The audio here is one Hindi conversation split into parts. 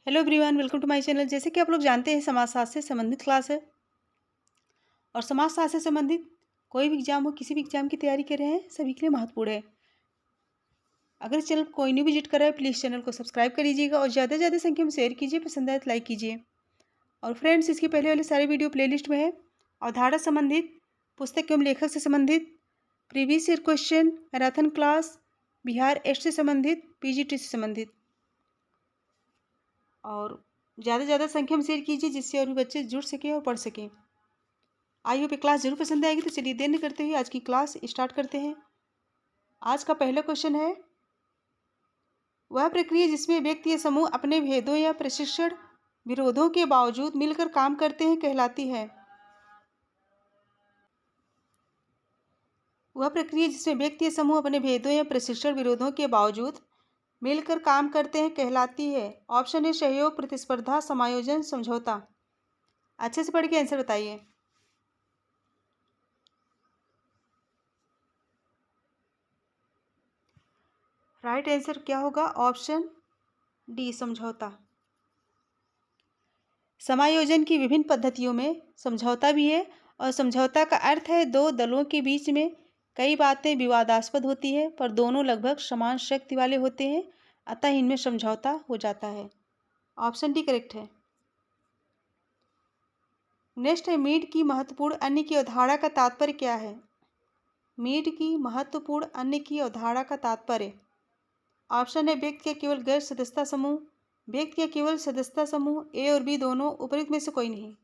Hello everyone, welcome to my channel. जैसे कि आप लोग जानते हैं, समाजशास्त्र से संबंधित क्लास है और समाजशास्त्र से संबंधित कोई भी एग्जाम हो, किसी भी एग्जाम की तैयारी कर रहे हैं, सभी के लिए महत्वपूर्ण है। अगर चैनल कोई नहीं विजिट कर रहा है, प्लीज़ चैनल को सब्सक्राइब कर लीजिएगा और ज़्यादा से ज़्यादा संख्या में शेयर कीजिए, पसंद आए तो लाइक कीजिए। और फ्रेंड्स, इसके पहले वाले सारे वीडियो प्लेलिस्ट में है। अवधारणा संबंधित, पुस्तक एवं लेखक से संबंधित, previous year question, marathon class, Bihar एस्ट से संबंधित, पीजीटी से संबंधित। और ज़्यादा से ज़्यादा संख्या में शेयर कीजिए, जिससे और भी बच्चे जुड़ सकें और पढ़ सकें। आई होप ये क्लास जरूर पसंद आएगी। तो चलिए देर नहीं करते हुए आज की क्लास स्टार्ट करते हैं। आज का पहला क्वेश्चन है, वह प्रक्रिया जिसमें व्यक्ति या समूह अपने भेदों या प्रशिक्षण विरोधों के बावजूद मिलकर काम करते हैं कहलाती है। वह प्रक्रिया जिसमें व्यक्ति या समूह अपने भेदों या प्रशिक्षण विरोधों के बावजूद मिलकर काम करते हैं कहलाती है। ऑप्शन है सहयोग, प्रतिस्पर्धा, समायोजन, समझौता। अच्छे से पढ़ के आंसर बताइए। राइट आंसर क्या होगा? ऑप्शन डी, समझौता। समायोजन की विभिन्न पद्धतियों में समझौता भी है और समझौता का अर्थ है दो दलों के बीच में कई बातें विवादास्पद होती है पर दोनों लगभग समान शक्ति वाले होते हैं, अतः इनमें समझौता हो जाता है। ऑप्शन डी करेक्ट है। नेक्स्ट है, मीड की महत्वपूर्ण अन्य की अवधारणा का तात्पर्य क्या है? मीड की महत्वपूर्ण अन्य की अवधारणा का तात्पर्य। ऑप्शन है व्यक्ति के केवल गैर सदस्यता समूह, व्यक्ति के केवल सदस्यता समूह, ए और बी दोनों, उपरोक्त में से कोई नहीं।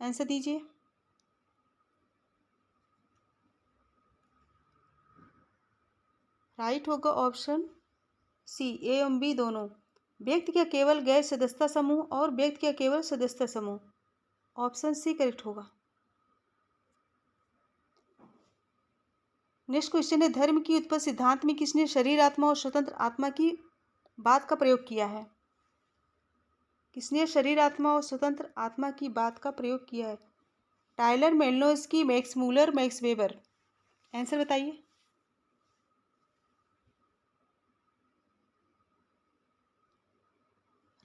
आंसर दीजिए। राइट होगा ऑप्शन सी, ए एवं बी दोनों, व्यक्ति का केवल गैर सदस्यता समूह और व्यक्ति का केवल सदस्यता समूह। ऑप्शन सी करेक्ट होगा। नेक्स्ट क्वेश्चन है, धर्म की उत्पत्ति सिद्धांत में किसने शरीर आत्मा और स्वतंत्र आत्मा की बात का प्रयोग किया है? किसने शरीर आत्मा और स्वतंत्र आत्मा की बात का प्रयोग किया है? Tylor, Malinowski, Max Muller, Max Weber. Answer बताइए।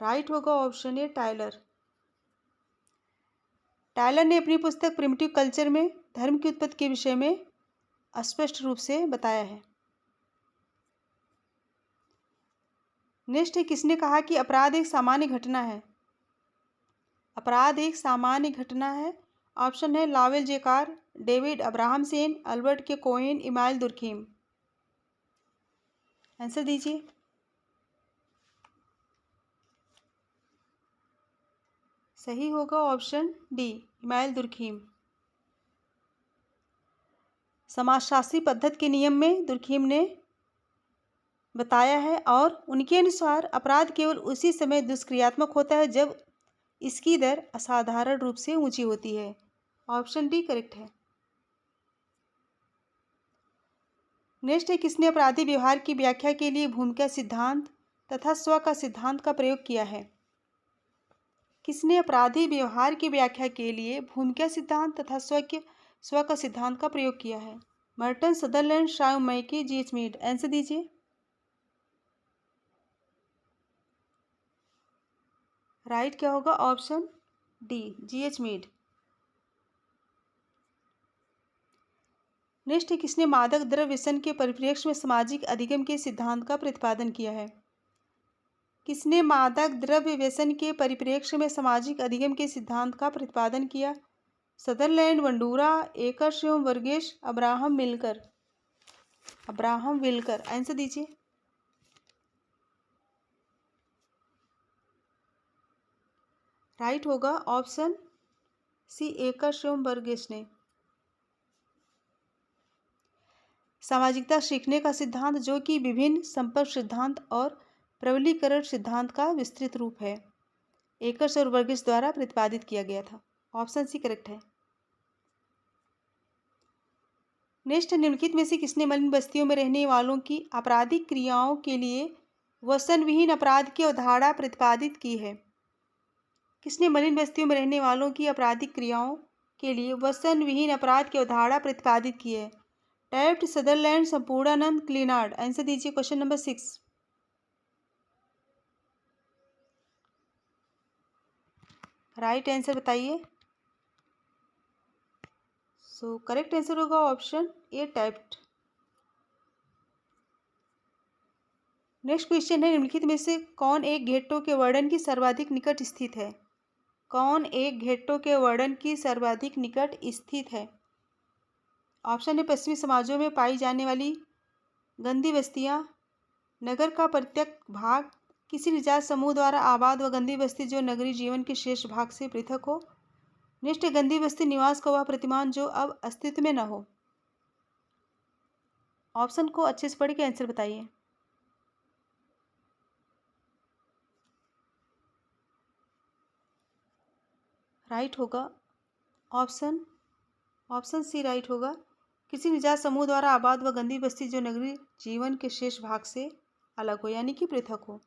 राइट होगा ऑप्शन ए, टायलर। टायलर ने अपनी पुस्तक प्रिमिटिव कल्चर में धर्म की उत्पत्ति के विषय में स्पष्ट रूप से बताया है। नेक्स्ट है, किसने कहा कि अपराध एक सामान्य घटना है? अपराध एक सामान्य घटना है। ऑप्शन है लावेल जेकार, डेविड अब्राहम सेन, अल्बर्ट के कोहेन, इमाइल दुर्खीम। आंसर दीजिए। सही होगा ऑप्शन डी, इमाइल दुर्खीम। समाजशास्त्री पद्धति के नियम में दुर्खीम ने बताया है और उनके अनुसार अपराध केवल उसी समय दुष्क्रियात्मक होता है जब इसकी दर असाधारण रूप से ऊंची होती है। ऑप्शन डी करेक्ट है। नेक्स्ट है, किसने अपराधी व्यवहार की व्याख्या के लिए भूमिका सिद्धांत तथा स्व का सिद्धांत का प्रयोग किया है? किसने अपराधी व्यवहार की व्याख्या के लिए भूमिका सिद्धांत तथा स्व का सिद्धांत का प्रयोग किया है? मर्टन, सदरलैंड, शायम मैकी, जी.एच. मीड। आंसर दीजिए। राइट क्या होगा? Option D, G H. Mead. Next है, किसने मादक द्रव्य व्यसन के परिप्रेक्ष्य में सामाजिक अधिगम के सिद्धांत का प्रतिपादन किया है? किसने मादक द्रव्य व्यसन के परिप्रेक्ष्य में सामाजिक अधिगम के सिद्धांत का प्रतिपादन किया? सदरलैंड, वंडूरा, एकर्स एवं वर्गेश, अब्राहम मिलकर। अब्राहम विलकर। आंसर दीजिए। राइट होगा ऑप्शन सी, एकर्स एवं वर्गेश ने। सामाजिकता सीखने का सिद्धांत, जो कि विभिन्न संपर्क सिद्धांत और प्रबलीकरण सिद्धांत का विस्तृत रूप है, एकर्स और वर्गेश द्वारा प्रतिपादित किया गया था। ऑप्शन सी करेक्ट है। नेक्स्ट, निम्नलिखित में से किसने मलिन बस्तियों में रहने वालों की आपराधिक क्रियाओं के लिए वसन अपराध की अवधारणा प्रतिपादित की है? किसने मलिन बस्तियों में रहने वालों की आपराधिक क्रियाओं के लिए वसन अपराध की अवधारणा प्रतिपादित की है? Taft, Sutherland, Sampurnanand, Clinard. Answer दीजिए क्वेश्चन नंबर 6। राइट आंसर बताइए। सो करेक्ट आंसर होगा option A typed. Next question है, निम्नलिखित में से कौन एक घेट्टों के वर्णन की सर्वाधिक निकट स्थित है? कौन एक घेट्टों के वर्णन की सर्वाधिक निकट स्थित है? ऑप्शन है, पश्चिमी समाजों में पाई जाने वाली गंदी बस्तियां, नगर का प्रत्येक भाग, किसी निजात समूह द्वारा आबाद व गंदी बस्ती जो नगरीय जीवन के शेष भाग से पृथक हो। नेक्स्ट, गंदी बस्ती निवास का वह प्रतिमान जो अब अस्तित्व में न हो। ऑप्शन को अच्छे से पढ़ के आंसर बताइए। राइट होगा ऑप्शन सी राइट होगा, किसी निजात समूह द्वारा आबाद व गंदी बस्ती जो नगरीय जीवन के शेष भाग से अलग हो, यानी कि पृथक हो।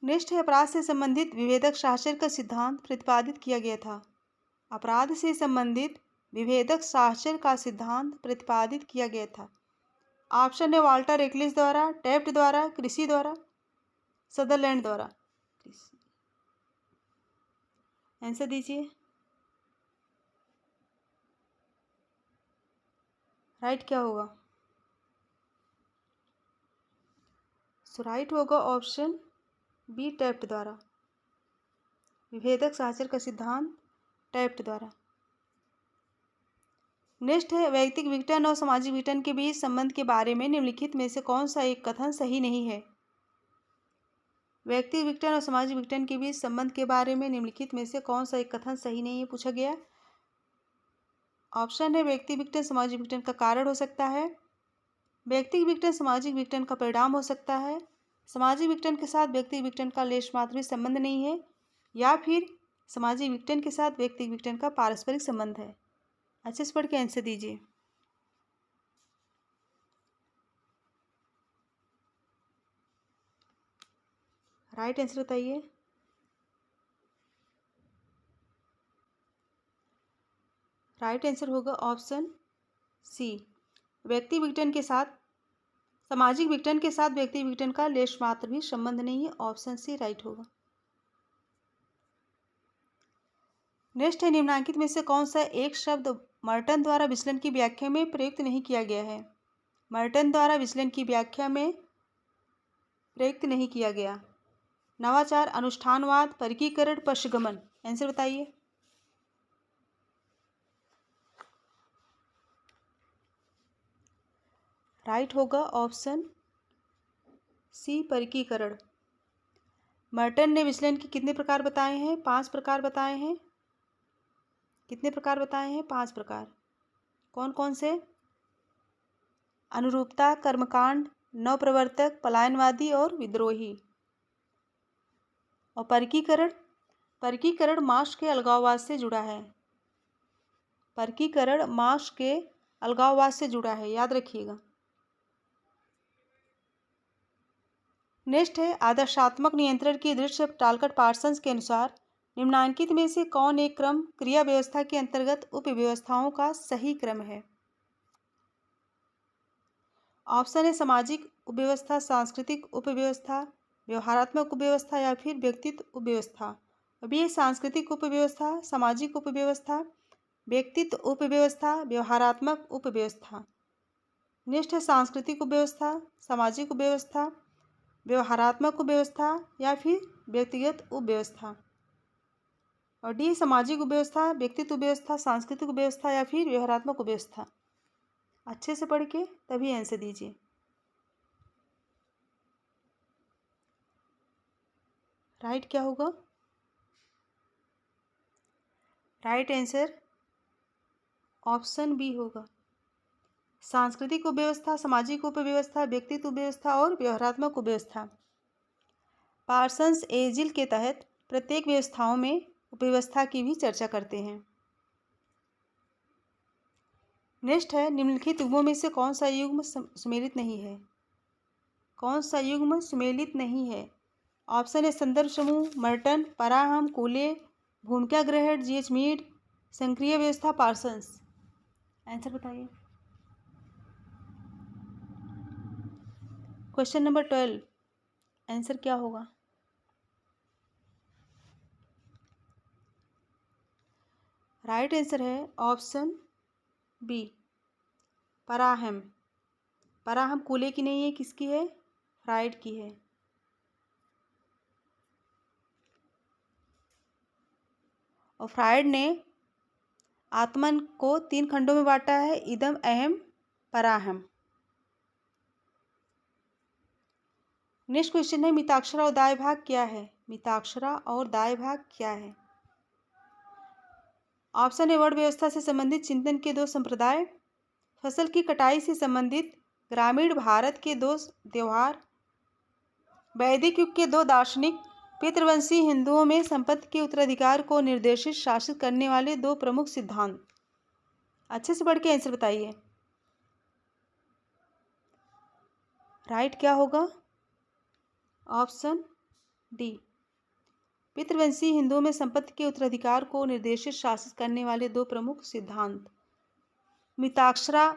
नेक्स्ट है, अपराध से संबंधित विभेदक साक्षर का सिद्धांत प्रतिपादित किया गया था। अपराध से संबंधित विभेदक साक्षर का सिद्धांत प्रतिपादित किया गया था। ऑप्शन है, वाल्टर एक्लिस द्वारा, टेफ्ट द्वारा, कृषि द्वारा, सदरलैंड द्वारा। आंसर दीजिए। राइट क्या होगा? सो राइट होगा ऑप्शन बी टेफ्ट द्वारा, विभेदक साक्षर का सिद्धांत टेफ्ट द्वारा। नेक्स्ट है, व्यक्तिगत विघटन और सामाजिक विघटन के बीच संबंध के बारे में निम्नलिखित में से कौन सा एक कथन सही नहीं है? व्यक्तिगत विघटन और सामाजिक विघटन के बीच संबंध के बारे में निम्नलिखित में से कौन सा एक कथन सही नहीं है पूछा गया। ऑप्शन है, व्यक्तिगत विघटन सामाजिक विघटन का कारण हो सकता है, व्यक्तिगत विघटन सामाजिक विघटन का परिणाम हो सकता है, सामाजिक विघटन के साथ व्यक्तिगत विघटन का लेश मात्र भी संबंध नहीं है, या फिर सामाजिक विघटन के साथ व्यक्तिगत विघटन का पारस्परिक संबंध है। अच्छे से पढ़ के आंसर दीजिए। राइट आंसर बताइए। राइट आंसर होगा ऑप्शन सी, व्यक्ति विघटन के साथ सामाजिक विघटन के साथ व्यक्ति विघटन का लेश मात्र भी संबंध नहीं है। ऑप्शन सी राइट होगा। नेक्स्ट है, निम्नलिखित में से कौन सा एक शब्द मर्टन द्वारा विचलन की व्याख्या में प्रयुक्त नहीं किया गया है? मर्टन द्वारा विचलन की व्याख्या में प्रयुक्त नहीं किया गया। नवाचार, अनुष्ठानवाद, परिकीकरण, पश्चगमन। आंसर बताइए। राइट होगा ऑप्शन सी, परिकीकरण। मर्टन ने विचलन के कितने प्रकार बताए हैं? 5 प्रकार बताए हैं। कितने प्रकार बताए हैं? 5 प्रकार। कौन कौन से? अनुरूपता, कर्मकांड, नवप्रवर्तक, पलायनवादी और विद्रोही। और परिकीकरण मार्क्स के अलगाववाद से जुड़ा है। परिकीकरण मार्क्स के अलगाववाद से जुड़ा है, याद रखिएगा। नेक्स्ट है, आदर्शात्मक नियंत्रण की दृष्टि टालकट पार्सन्स के अनुसार निम्नांकित में से कौन एक क्रम क्रिया व्यवस्था के अंतर्गत उपव्यवस्थाओं का सही क्रम है? ऑप्शन है, सामाजिक उपव्यवस्था, सांस्कृतिक उपव्यवस्था, व्यवहारात्मक उपव्यवस्था या फिर व्यक्तित्व उपव्यवस्था। अभी ये सांस्कृतिक उपव्यवस्था, सामाजिक उपव्यवस्था, व्यक्तित्व उपव्यवस्था, व्यवहारात्मक उपव्यवस्था। नेक्स्ट है, सांस्कृतिक उपव्यवस्था, सामाजिक उपव्यवस्था, व्यवहारात्मक उपव्यवस्था या फिर व्यक्तिगत उपव्यवस्था। और डी, सामाजिक उपव्यवस्था, व्यक्तित्व उपव्यवस्था, सांस्कृतिक उपव्यवस्था या फिर व्यवहारात्मक उपव्यवस्था। अच्छे से पढ़ के तभी आंसर दीजिए। राइट क्या होगा? राइट आंसर ऑप्शन बी होगा, सांस्कृतिक उपव्यवस्था, सामाजिक उपव्यवस्था, व्यक्तित्व उपव्यवस्था और व्यवहारात्मक उपव्यवस्था। पार्सन्स एजिल के तहत प्रत्येक व्यवस्थाओं में उपव्यवस्था की भी चर्चा करते हैं। नेक्स्ट है, निम्नलिखित युग्मों में से कौन सा युग्म सुमेलित नहीं है? कौन सा युग्म सुमेलित नहीं है? ऑप्शन है, संदर्भ समूह, मर्टन, पराहम, कूले, भूमिका ग्रहण, जीएच मीड, संक्रिय व्यवस्था, पार्सन्स। आंसर बताइए। क्वेश्चन नंबर 12 आंसर क्या होगा? राइट आंसर है ऑप्शन बी, पराहम। पराहम कूले की नहीं है, किसकी है? फ्राइड की है। और फ्राइड ने आत्मन को 3 खंडों में बांटा है, इदम, अहम, पराहम। नेक्स्ट क्वेश्चन है मिताक्षरा और दाय भाग क्या है? मिताक्षरा और दाय भाग क्या है? ऑप्शन ए वर्ण व्यवस्था से संबंधित चिंतन के 2 संप्रदाय, फसल की कटाई से संबंधित ग्रामीण भारत के 2 त्योहार, वैदिक युग के 2 दार्शनिक, पितृवंशी हिंदुओं में संपत्ति के उत्तराधिकार को निर्देशित शासित करने वाले 2 प्रमुख सिद्धांत। अच्छे से पढ़ के आंसर बताइए। राइट क्या होगा? ऑप्शन डी, पितृवंशी हिंदुओं में संपत्ति के उत्तराधिकार को निर्देशित शासित करने वाले 2 प्रमुख सिद्धांत। मिताक्षरा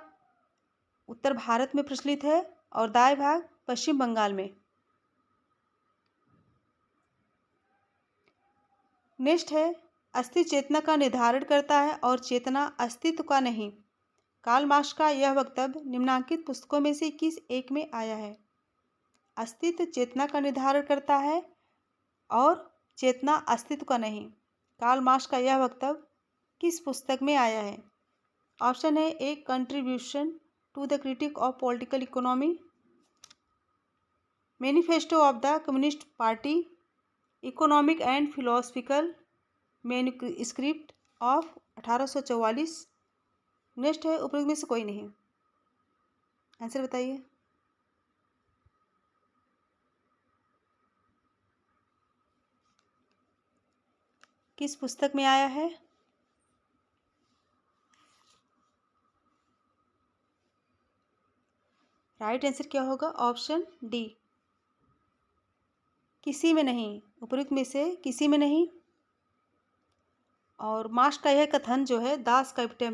उत्तर भारत में प्रचलित है और दाय भाग पश्चिम बंगाल में। नेक्स्ट है अस्तित्व चेतना का निर्धारण करता है और चेतना अस्तित्व का नहीं। कार्ल मार्क्स का यह वक्तव्य निम्नांकित पुस्तकों में से किस एक में आया है? अस्तित्व चेतना का निर्धारण करता है और चेतना अस्तित्व का नहीं। कार्ल मार्क्स का यह वक्तव्य किस पुस्तक में आया है? ऑप्शन है A contribution to the critique of political economy, manifesto of the communist party, economic and philosophical manuscript of 1844। Next है उपरोक्त में से कोई नहीं। आंसर बताइए। किस पुस्तक में आया है? राइट आंसर क्या होगा? ऑप्शन डी, किसी में नहीं। उपरोक्त में से किसी में नहीं। और मार्क्स का यह कथन जो है दास कैपिटल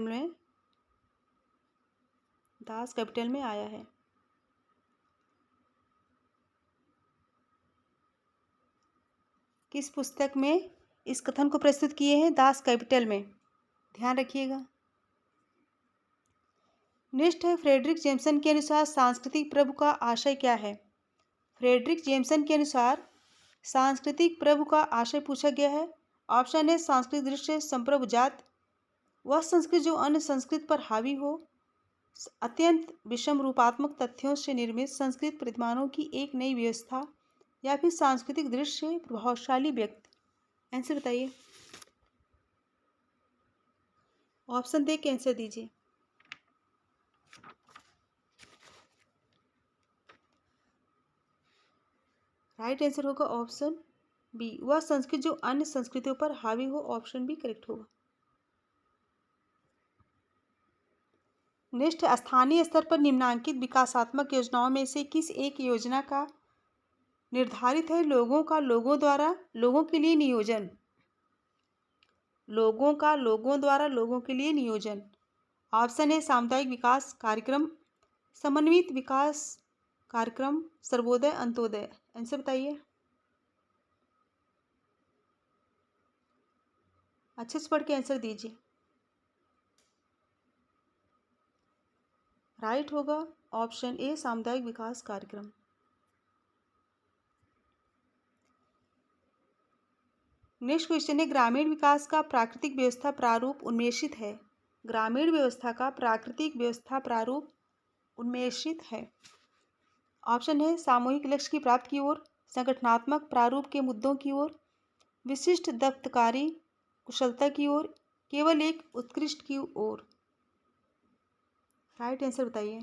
में आया है। किस पुस्तक में इस कथन को प्रस्तुत किए हैं? दास कैपिटल में। ध्यान रखिएगा। नेक्स्ट है फ्रेडरिक जेम्सन के अनुसार सांस्कृतिक प्रभु का आशय क्या है? फ्रेडरिक जेम्सन के अनुसार सांस्कृतिक प्रभु का आशय पूछा गया है। ऑप्शन है सांस्कृतिक दृष्टि से संप्रभु जात, वह संस्कृति जो अन्य संस्कृति पर हावी हो, अत्यंत विषम रूपात्मक तथ्यों से निर्मित संस्कृत प्रतिमानों की एक नई व्यवस्था, या फिर सांस्कृतिक दृष्टि से प्रभावशाली व्यक्ति। आंसर बताइए। ऑप्शन दे के आंसर दीजिए। राइट आंसर होगा ऑप्शन बी, वह संस्कृति जो अन्य संस्कृतियों पर हावी हो। ऑप्शन बी करेक्ट होगा। नेक्स्ट स्थानीय स्तर पर निम्नांकित विकासात्मक योजनाओं में से किस एक योजना का निर्धारित है लोगों का लोगों द्वारा लोगों के लिए नियोजन? लोगों का लोगों द्वारा लोगों के लिए नियोजन। ऑप्शन है सामुदायिक विकास कार्यक्रम, समन्वित विकास कार्यक्रम, सर्वोदय, अंत्योदय। आंसर बताइए। अच्छे से पढ़ के आंसर दीजिए। राइट होगा ऑप्शन ए सामुदायिक विकास कार्यक्रम। नेक्स्ट क्वेश्चन है ग्रामीण विकास का प्राकृतिक व्यवस्था प्रारूप उन्मेषित है। ग्रामीण व्यवस्था का प्राकृतिक व्यवस्था प्रारूप उन्मेषित है। ऑप्शन है सामूहिक लक्ष्य की प्राप्ति की ओर, संगठनात्मक प्रारूप के मुद्दों की ओर, विशिष्ट दत्तकारी कुशलता की ओर, केवल एक उत्कृष्ट की ओर। राइट आंसर बताइए।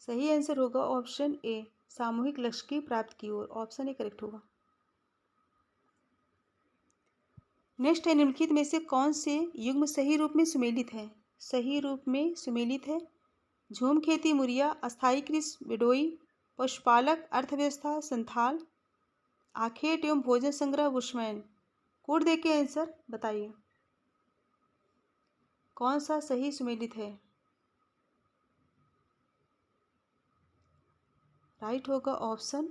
सही आंसर होगा ऑप्शन ए सामूहिक लक्ष्य की प्राप्ति की ओर। ऑप्शन ए करेक्ट होगा। नेक्स्ट है निम्नलिखित में से कौन से युग्म सही रूप में सुमेलित है? सही रूप में सुमेलित है झूम खेती मुरिया, अस्थायी कृषि बिडोई, पशुपालक अर्थव्यवस्था संथाल, आखेट एवं भोजन संग्रह बुशमैन। कोड दे के आंसर बताइए कौन सा सही सुमेलित है। राइट होगा ऑप्शन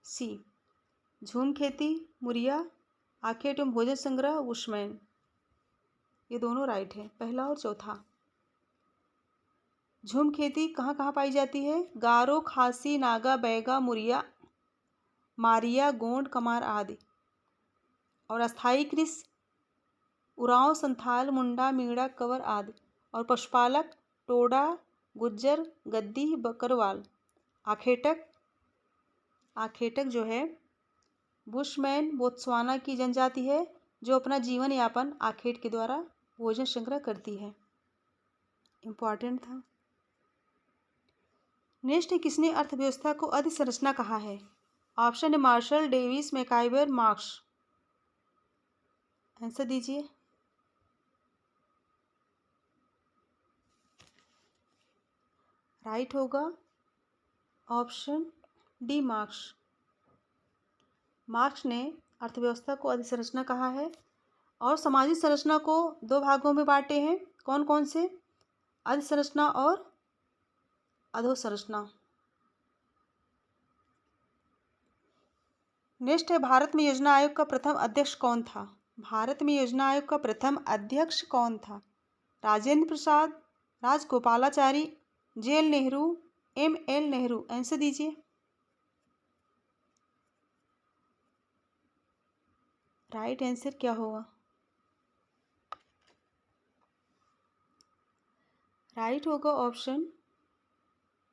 सी झूम खेती, मुरिया, आखेट एवं भोजन संग्रह, बुशमैन। ये दोनों राइट है, पहला और चौथा। झूम खेती कहाँ कहाँ पाई जाती है? गारो, खासी, नागा, बैगा, मुरिया, मारिया, गोंड, कमार आदि। और अस्थाई कृषि उरांव, संथाल, मुंडा, मीणा, कंवर आदि। और पशुपालक टोडा, गुज्जर, गद्दी, बकरवाल। आखेटक, आखेटक जो है बुशमैन बोत्सवाना की जनजाति है जो अपना जीवन यापन आखेट के द्वारा भोजन संग्रह करती है। इम्पॉर्टेंट था। नेक्स्ट है, किसने अर्थव्यवस्था को अधोसंरचना कहा है? ऑप्शन है Marshall, Davis, MacIver, Marx. Answer दीजिए। राइट होगा ऑप्शन डी, मार्क्स। मार्क्स ने अर्थव्यवस्था को अधोसंरचना कहा है। और सामाजिक संरचना को दो भागों में बांटे हैं। कौन कौन से? अधोसंरचना और अधोसंरचना। नेक्स्ट है, भारत में योजना आयोग का प्रथम अध्यक्ष कौन था? भारत में योजना आयोग का प्रथम अध्यक्ष कौन था? राजेंद्र प्रसाद, राजगोपालाचारी, जे.एल. नेहरू, M.L. नेहरू। आंसर दीजिए। राइट आंसर क्या होगा? राइट होगा ऑप्शन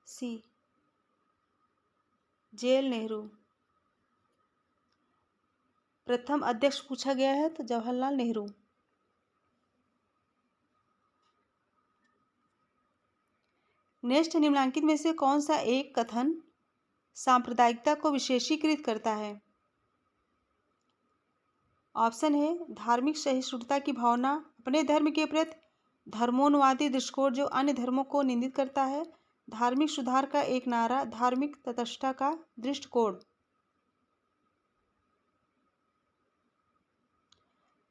सी, जे.एल. नेहरू। प्रथम अध्यक्ष पूछा गया है तो जवाहरलाल नेहरू। नेक्स्ट, निम्नलिखित में से कौन सा एक कथन सांप्रदायिकता को विशेषीकृत करता है? ऑप्शन है धार्मिक सहिष्णुता की भावना, अपने धर्म के प्रति धर्मोन्मादी दृष्टिकोण जो अन्य धर्मों को निंदित करता है, धार्मिक सुधार का एक नारा, धार्मिक तटस्थता का दृष्टिकोण।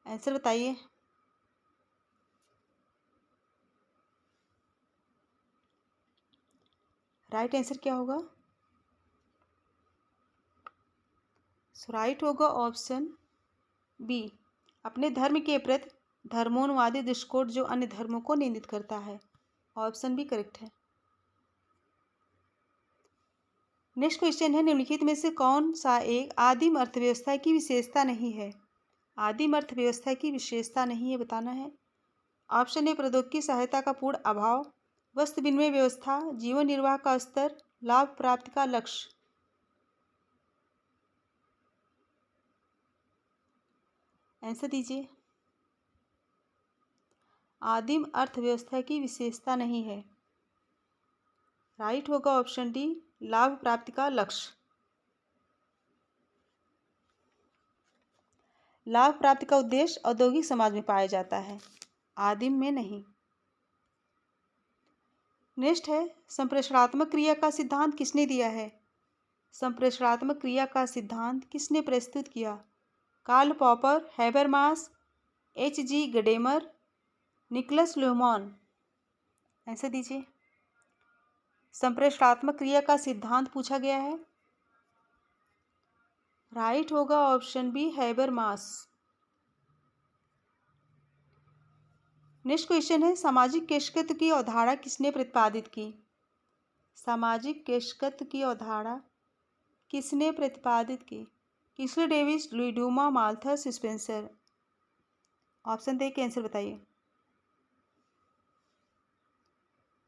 आंसर बताइए। राइट आंसर क्या होगा? राइट होगा ऑप्शन बी, अपने धर्म के प्रति धर्मोन्मादी दृष्टिकोण जो अन्य धर्मों को निंदित करता है। ऑप्शन बी करेक्ट है। नेक्स्ट क्वेश्चन है, निम्नलिखित में से कौन सा एक आदिम अर्थव्यवस्था की विशेषता नहीं है? आदिम अर्थव्यवस्था की विशेषता नहीं है, बताना है। ऑप्शन ए प्रौद्योगिकी सहायता का पूर्ण अभाव, वस्तु विनिमय व्यवस्था, जीवन निर्वाह का स्तर, लाभ प्राप्ति का लक्ष्य। आंसर दीजिए। आदिम अर्थव्यवस्था की विशेषता नहीं है। राइट होगा ऑप्शन डी, लाभ प्राप्ति का लक्ष्य। लाभ प्राप्ति का उद्देश्य औद्योगिक समाज में पाया जाता है, आदिम में नहीं। नेक्स्ट है, संप्रेषणात्मक क्रिया का सिद्धांत किसने दिया है? संप्रेषणात्मक क्रिया का सिद्धांत किसने प्रस्तुत किया? Karl Popper, Habermas, H.G. Gadamer, Niklas Luhmann. Answer दीजिए। संप्रेषणात्मक क्रिया का सिद्धांत पूछा गया है। राइट होगा option B, Habermas. Next question है, सामाजिक केशकृत्व की अवधारणा किसने प्रतिपादित की? सामाजिक केशकृत्व की अवधारणा किसने प्रतिपादित की? Kingsley Davis, Louis Dumont, Malthus, Spencer. Option दे के आंसर बताइए।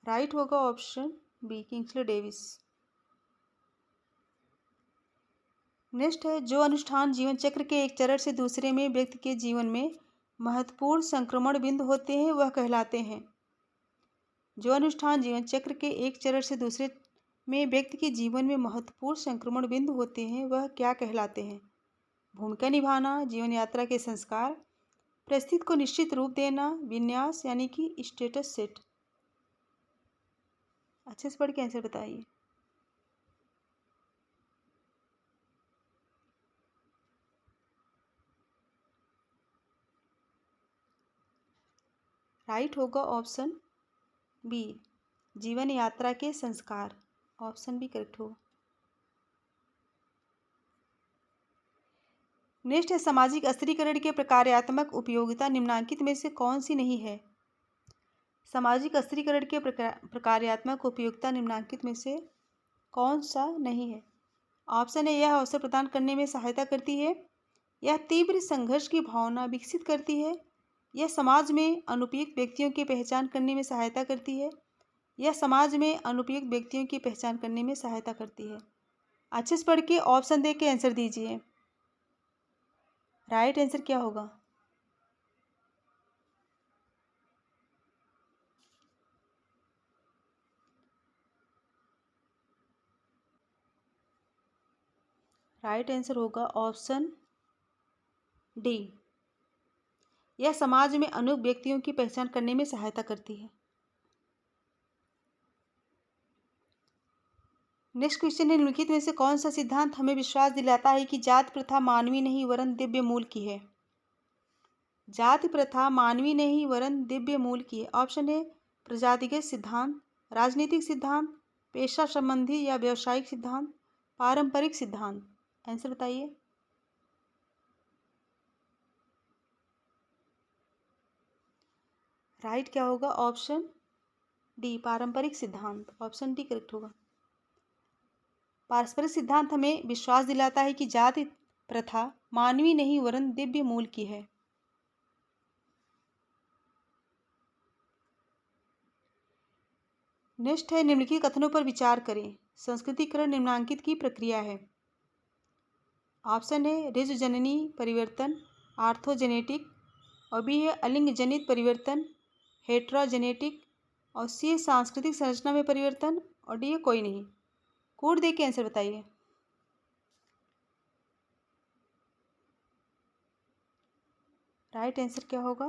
राइट होगा option B, Kingsley Davis. Next है, जो अनुष्ठान जीवन चक्र के एक चरण से दूसरे में व्यक्ति के जीवन में महत्वपूर्ण संक्रमण बिंदु होते हैं वह कहलाते हैं। जो अनुष्ठान जीवन चक्र के एक चरण से दूसरे में व्यक्ति के जीवन में महत्वपूर्ण संक्रमण बिंदु होते हैं वह क्या कहलाते हैं? भूमिका निभाना, जीवन यात्रा के संस्कार, परिस्थिति को निश्चित रूप देना, विन्यास यानी कि स्टेटस सेट। अच्छे से पढ़ के आंसर बताइए। राइट होगा ऑप्शन बी, जीवन यात्रा के संस्कार। ऑप्शन बी करेक्ट होगा। नेक्स्ट है सामाजिक स्थिरीकरण के प्रकार्यात्मक उपयोगिता निम्नांकित में से कौन सी नहीं है। सामाजिक स्थिरीकरण के प्रकार्यात्मक उपयोगिता निम्नांकित में से कौन सा नहीं है। ऑप्शन है यह अवसर प्रदान करने में सहायता करती है, यह तीव्र संघर्ष की भावना विकसित करती है, यह समाज में अनुपयुक्त व्यक्तियों की पहचान करने में सहायता करती है, यह समाज में अनुपयुक्त व्यक्तियों की पहचान करने में सहायता करती है। अच्छे से पढ़ के ऑप्शन दे के आंसर दीजिए। राइट आंसर क्या होगा। राइट आंसर होगा ऑप्शन डी, यह समाज में अनुपयुक्त व्यक्तियों की पहचान करने में सहायता करती है। नेक्स्ट क्वेश्चन है निम्नलिखित में से कौन सा सिद्धांत हमें विश्वास दिलाता है कि जाति प्रथा मानवीय नहीं वरन दिव्य मूल की है। जाति प्रथा मानवीय नहीं वरन दिव्य मूल की है। ऑप्शन है प्रजातिगत सिद्धांत, राजनीतिक सिद्धांत, पेशा संबंधी या व्यवसायिक सिद्धांत, पारंपरिक सिद्धांत। आंसर बताइए। राइट क्या होगा ऑप्शन डी, पारंपरिक सिद्धांत। ऑप्शन डी करेक्ट होगा। पारस्परिक सिद्धांत हमें विश्वास दिलाता है कि जाति प्रथा मानवीय नहीं वरन दिव्य मूल की है। नेक्स्ट है निम्नलिखित कथनों पर विचार करें। संस्कृतिकरण निम्नांकित की प्रक्रिया है। ऑप्शन है ऋजजननी परिवर्तन, आर्थोजेनेटिक, और बी है अलिंग जनित परिवर्तन, हेट्रोजेनेटिक, और सी है सांस्कृतिक संरचना में परिवर्तन, और डी है कोई नहीं। कोड दे के आंसर बताइए। राइट आंसर क्या होगा।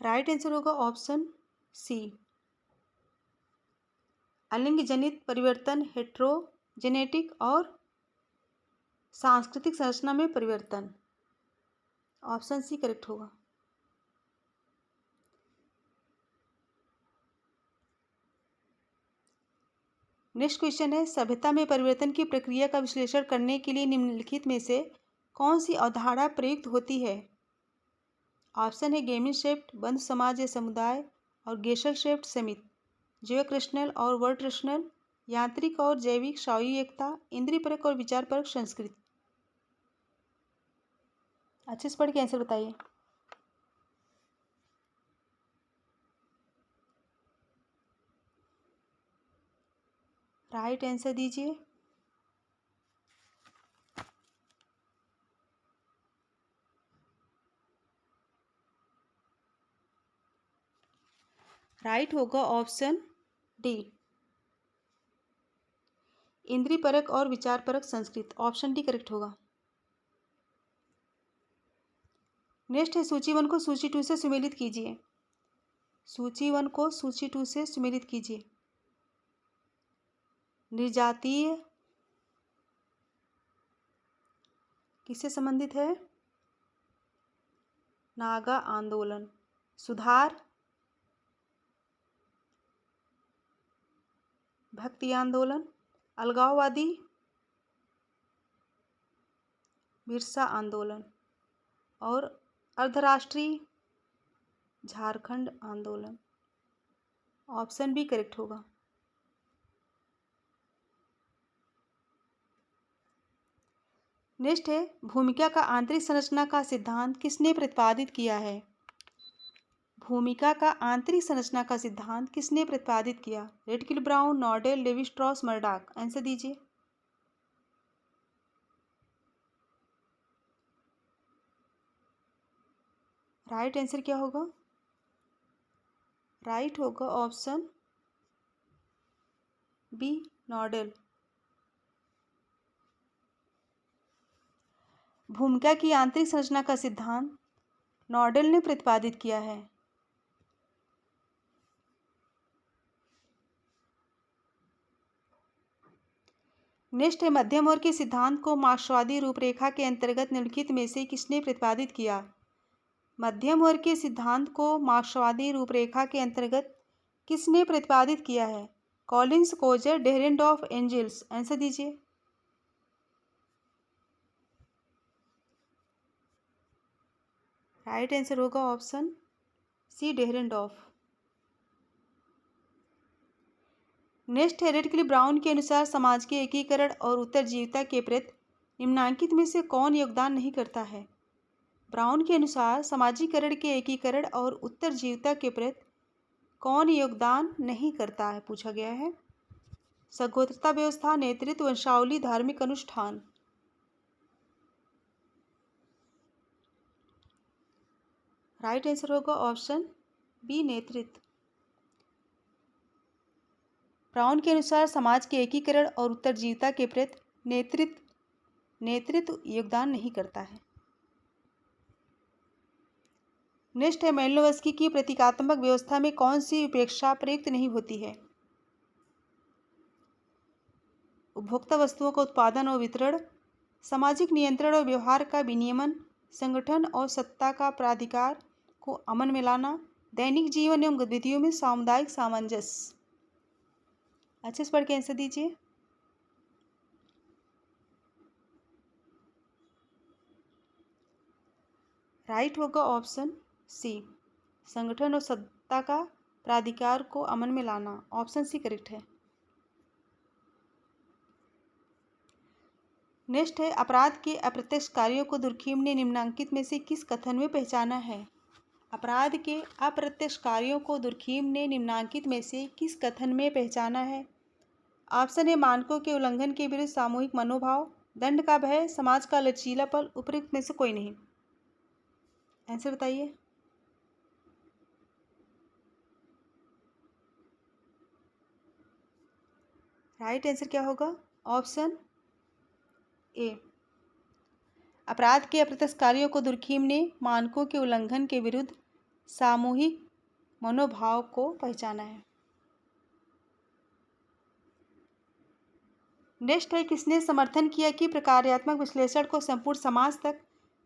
राइट आंसर होगा ऑप्शन सी, अलिंग जनित परिवर्तन, हेट्रोजेनेटिक और सांस्कृतिक संरचना में परिवर्तन। ऑप्शन सी करेक्ट होगा। नेक्स्ट क्वेश्चन है सभ्यता में परिवर्तन की प्रक्रिया का विश्लेषण करने के लिए निम्नलिखित में से कौन सी अवधारणा प्रयुक्त होती है। ऑप्शन है गेमिन शेफ्ट, बंधु समाज या समुदाय, और गेशल शेफ्ट समित, जियोकृष्णल और वर्ड, यांत्रिक और जैविक, स्वायु एकता, इंद्रिय परक और विचार परक संस्कृत। अच्छे से पढ़ के आंसर बताइए। राइट आंसर दीजिए। राइट होगा ऑप्शन डी, इंद्रिय परक और विचार परक संस्कृत। ऑप्शन डी करेक्ट होगा। नेक्स्ट है सूची 1 को सूची 2 से सुमेलित कीजिए। सूची 1 को सूची 2 से सुमेलित कीजिए। निर्जातीय किससे संबंधित है। नागा आंदोलन, सुधार, भक्ति आंदोलन, अलगाववादी, बिरसा आंदोलन, और अर्धराष्ट्रीय झारखंड आंदोलन। ऑप्शन बी करेक्ट होगा। नेक्स्ट है भूमिका का आंतरिक संरचना का सिद्धांत किसने प्रतिपादित किया है। भूमिका का आंतरिक संरचना का सिद्धांत किसने प्रतिपादित किया। रेडकिल ब्राउन, नॉर्डेल, लेवी स्ट्रॉस, मर्डॉक। आंसर दीजिए। राइट आंसर क्या होगा। राइट होगा ऑप्शन बी, नॉर्डेल। भूमिका की आंतरिक संरचना का सिद्धांत नॉर्डेल ने प्रतिपादित किया है। नेक्स्ट है मध्यम वर्ग के सिद्धांत को मार्क्सवादी रूपरेखा के अंतर्गत निम्नलिखित में से किसने प्रतिपादित किया। मध्यम वर्ग के सिद्धांत को मार्क्सवादी रूपरेखा के अंतर्गत किसने प्रतिपादित किया है। Collins, Coser, Dahrendorf, Engels. Answer दीजिए। राइट आंसर होगा ऑप्शन सी, डेहरेंडॉर्फ। नेक्स्ट है, रेडक्लिफ ब्राउन के अनुसार समाज के एकीकरण और उत्तरजीविता के प्रति निम्नलिखित में से कौन योगदान नहीं करता है? ब्राउन के अनुसार समाजीकरण के एकीकरण और उत्तरजीविता के प्रति कौन योगदान नहीं करता है, पूछा गया है। सगोत्रता व्यवस्था, नेतृत्व, वंशावली, धार्मिक अनुष्ठान। राइट आंसर होगा ऑप्शन बी, नेतृत्व। ब्राउन के अनुसार समाज के एकीकरण और उत्तरजीविता के प्रति नेतृत्व योगदान नहीं करता है। नेक्स्ट है, मेलिनोवस्की की प्रतीकात्मक व्यवस्था में कौन सी उपेक्षा प्रयुक्त नहीं होती है? उपभोक्ता वस्तुओं का उत्पादन और वितरण, सामाजिक नियंत्रण और व्यवहार का विनियमन, संगठन और सत्ता का प्राधिकार को अमन में लाना, दैनिक जीवन एवं गतिविधियों में सामुदायिक सामंजस्य। अच्छे से पढ़ के आंसर दीजिए। राइट होगा ऑप्शन सी, संगठन और सत्ता का प्राधिकार को अमन में लाना। ऑप्शन सी करेक्ट है। नेक्स्ट है, अपराध के अप्रत्यक्ष कार्यों को दुर्खिम ने निम्नलिखित में से किस कथन में पहचाना है? अपराध के अप्रत्यक्ष कार्यों को दुर्खिम ने निम्नलिखित में से किस कथन में पहचाना है? ऑप्शन ए, मानकों के उल्लंघन के विरुद्ध सामूहिक मनोभाव, दंड का भय, समाज का लचीलापन, उपयुक्त में से कोई नहीं। आंसर बताइए। राइट आंसर क्या होगा? ऑप्शन ए, अपराध के अप्रत्यक्ष कार्यों को दुर्खिम ने मानकों के उल्लंघन के विरुद्ध सामूहिक मनोभाव को पहचाना है। नेक्स्ट है, किसने समर्थन किया कि प्रकार्यात्मक विश्लेषण को संपूर्ण समाज तक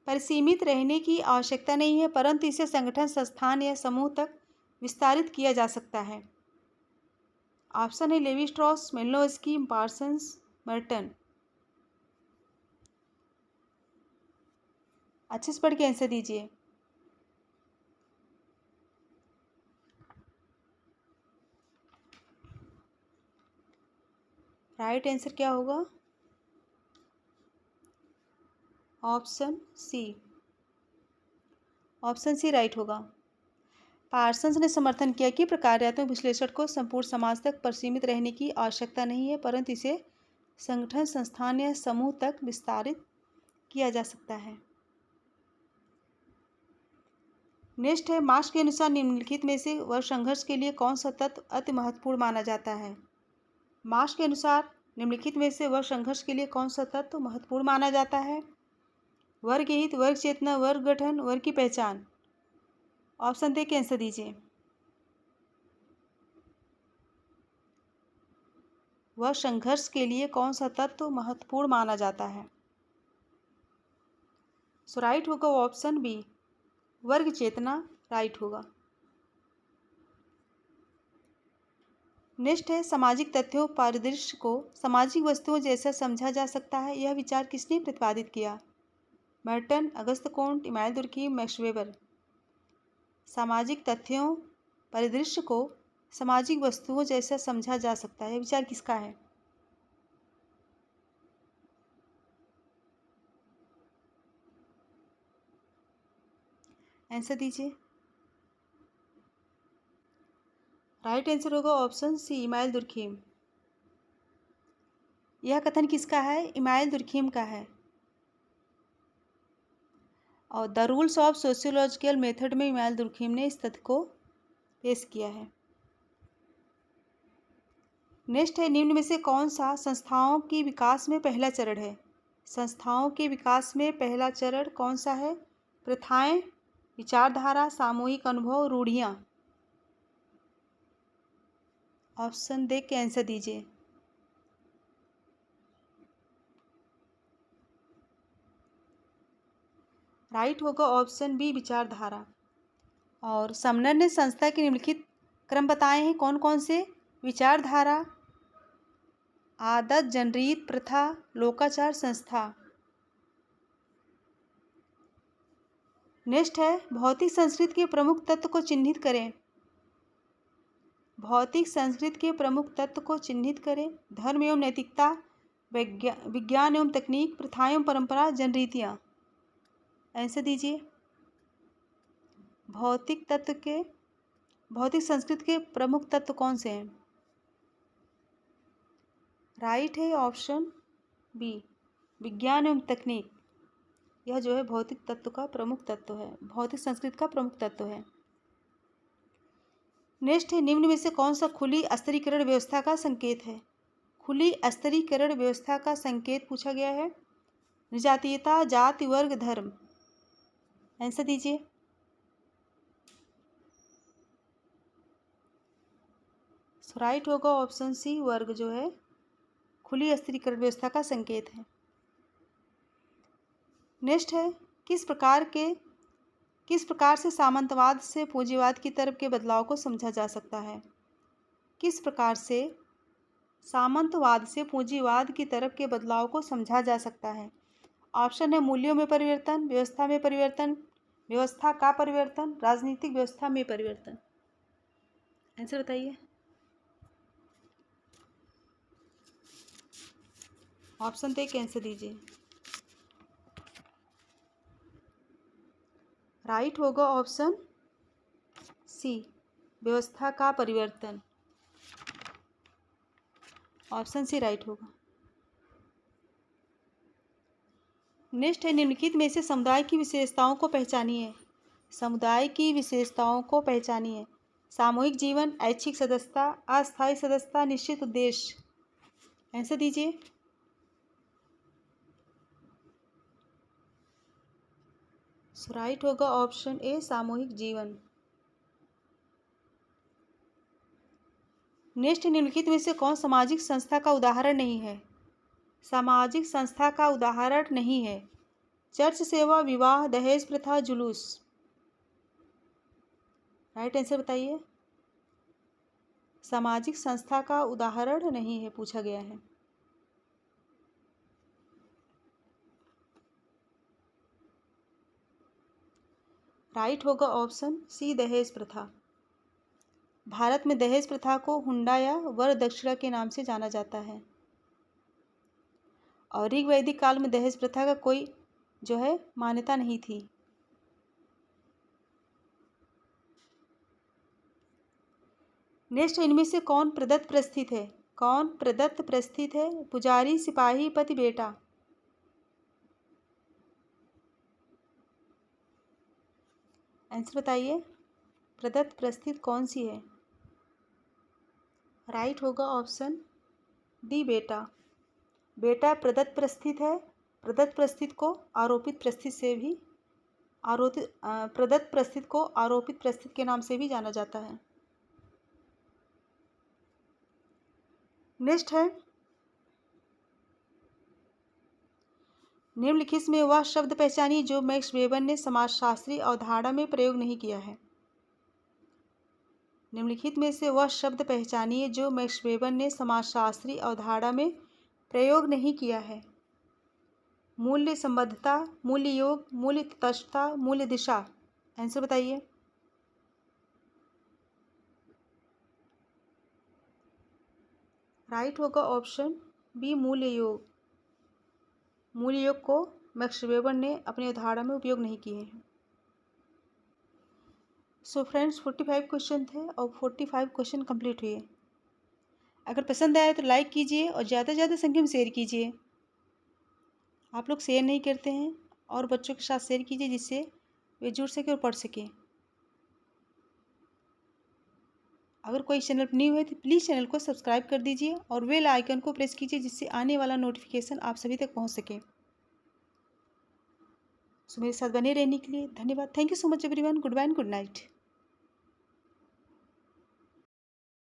परिसीमित रहने की आवश्यकता नहीं है, परंतु इसे संगठन, संस्थान या समूह तक विस्तारित किया जा सकता है? ऑप्शन है, लेवी स्ट्रॉस, मेलिनोवस्की, पार्सन्स, मर्टन। अच्छे से पढ़ के आंसर दीजिए। राइट आंसर क्या होगा? Option C. Option C right होगा। पार्सन्स ने समर्थन किया कि प्रकार्यात्मक विश्लेषण को संपूर्ण समाज तक परिसीमित रहने की आवश्यकता नहीं है, परंतु इसे संगठन, संस्थान या समूह तक विस्तारित किया जा सकता है। नेक्स्ट है, मार्क्स के अनुसार निम्नलिखित में से वर्ग संघर्ष के लिए कौन सा तत्व अति महत्वपूर्ण माना जाता है? मार्क्स के अनुसार निम्नलिखित में से वर्ग संघर्ष के लिए कौन सा तत्व महत्वपूर्ण माना जाता है? वर्ग हित, वर्ग चेतना, वर्ग गठन, वर्ग की पहचान। ऑप्शन दे के आंसर दीजिए। वर्ग संघर्ष के लिए कौन सा तत्व महत्वपूर्ण माना जाता है? सो राइट होगा ऑप्शन बी, वर्ग चेतना राइट होगा। नेक्स्ट है, सामाजिक तथ्यों परिदृश्य को सामाजिक वस्तुओं जैसा समझा जा सकता है, यह विचार किसने प्रतिपादित किया? मर्टन, अगस्त कोंट, इमानुएल दुर्खिम, मैक्स वेबर। सामाजिक तथ्यों परिदृश्य को सामाजिक वस्तुओं जैसा समझा जा सकता है, यह विचार किसका है? आंसर दीजिए। राइट आंसर होगा ऑप्शन सी, इमानुएल दुर्खिम। यह कथन किसका है? इमानुएल दुर्खिम का है। और the rules of sociological method में इमानुएल दुर्खिम ने इस तथ्य को पेश किया है। नेक्स्ट है, निम्न में से कौन सा संस्थाओं के विकास में पहला चरण है? संस्थाओं के विकास में पहला चरण कौन सा है? प्रथाएं, विचारधारा, सामूहिक अनुभव, रूढ़ियाँ। ऑप्शन देख के आंसर दीजिए। राइट होगा ऑप्शन बी, विचारधारा। और समनर ने संस्था के निम्नलिखित क्रम बताए हैं, कौन कौन से? विचारधारा, आदत, जनरीत, प्रथा, लोकाचार, संस्था। नेक्स्ट है भौतिक संस्कृति के प्रमुख तत्व को चिन्हित करें। भौतिक संस्कृति के प्रमुख तत्व को चिन्हित करें। धर्म एवं नैतिकता, विज्ञान एवं तकनीक, प्रथा एवं परंपरा, जनरीतियाँ। आंसर दीजिए। भौतिक संस्कृति के प्रमुख तत्व कौन से हैं? राइट है ऑप्शन बी, विज्ञान एवं तकनीक। यह जो है भौतिक तत्व का प्रमुख तत्व है, भौतिक संस्कृति का प्रमुख तत्व है। नेक्स्ट है निम्न में से कौन सा खुली स्तरीकरण व्यवस्था का संकेत है? खुली स्तरीकरण व्यवस्था का संकेत पूछा गया है। विजातीयता, जाति, वर्ग, धर्म। आंसर दीजिए। राइट होगा ऑप्शन सी, वर्ग जो है खुली स्तरीकरण व्यवस्था का संकेत है। नेक्स्ट है किस प्रकार से सामंतवाद से पूंजीवाद की तरफ के बदलाव को समझा जा सकता है? किस प्रकार से सामंतवाद से पूंजीवाद की तरफ के बदलाव को समझा जा सकता है? ऑप्शन है मूल्यों में परिवर्तन, व्यवस्था में परिवर्तन, व्यवस्था का परिवर्तन, राजनीतिक व्यवस्था में परिवर्तन। आंसर बताइए। ऑप्शन देख के आंसर दीजिए। राइट होगा ऑप्शन सी, व्यवस्था का परिवर्तन। ऑप्शन सी राइट होगा। नेक्स्ट है निम्नलिखित में से समुदाय की विशेषताओं को पहचानिए। समुदाय की विशेषताओं को पहचानिए। सामूहिक जीवन, ऐच्छिक सदस्यता, अस्थायी सदस्यता, निश्चित उद्देश्य। आंसर दीजिए। राइट होगा ऑप्शन ए, सामूहिक जीवन। नेक्स्ट निम्नलिखित में से कौन सामाजिक संस्था का उदाहरण नहीं है? सामाजिक संस्था का उदाहरण नहीं है। चर्च सेवा, विवाह, दहेज प्रथा, जुलूस। राइट आंसर बताइए। सामाजिक संस्था का उदाहरण नहीं है पूछा गया है। राइट होगा ऑप्शन सी, दहेज प्रथा। भारत में दहेज प्रथा को हुंडा या वर दक्षिणा के नाम से जाना जाता है। और ऋग वैदिक काल में दहेज प्रथा का कोई जो है मान्यता नहीं थी। नेक्स्ट इनमें से कौन प्रदत्त प्रस्थित है? कौन प्रदत्त प्रस्थित है? पुजारी, सिपाही, पति, बेटा। आंसर बताइए। प्रदत्त प्रस्थित कौन सी है? राइट होगा ऑप्शन डी, बेटा। बेटा प्रदत्त प्रस्थित है। प्रदत्त प्रस्थित को आरोपित प्रस्थित से भी प्रदत्त प्रस्थित को आरोपित प्रस्थित के नाम से भी जाना जाता है। नेक्स्ट है निम्नलिखित में वह शब्द पहचानिए जो मैक्स वेबर ने समाजशास्त्री अवधारणा में प्रयोग नहीं किया है। निम्नलिखित में से वह शब्द पहचानिए जो मैक्स वेबर ने समाजशास्त्री अवधारणा में प्रयोग नहीं किया है। मूल्य संबद्धता, मूल्य योग, मूल्य तटस्थता, मूल्य दिशा। आंसर बताइए। राइट होगा ऑप्शन बी, मूल्य योग। मूल्य योग को मैक्स वेबर ने अपनी अवधारणा में उपयोग नहीं किए हैं। सो फ्रेंड्स 45 क्वेश्चन थे और 45 क्वेश्चन कंप्लीट हुए। अगर पसंद आए तो लाइक कीजिए और ज़्यादा से ज़्यादा संख्या में शेयर कीजिए। आप लोग शेयर नहीं करते हैं और बच्चों के साथ शेयर कीजिए जिससे वे जुड़ सके और पढ़ सकें। अगर कोई चैनल पर न्यू है तो प्लीज़ चैनल को सब्सक्राइब कर दीजिए और बेल आइकन को प्रेस कीजिए जिससे आने वाला नोटिफिकेशन आप सभी तक पहुंच सके। सो मेरे साथ बने रहने के लिए धन्यवाद। Thank you so much everyone. Good bye and good night.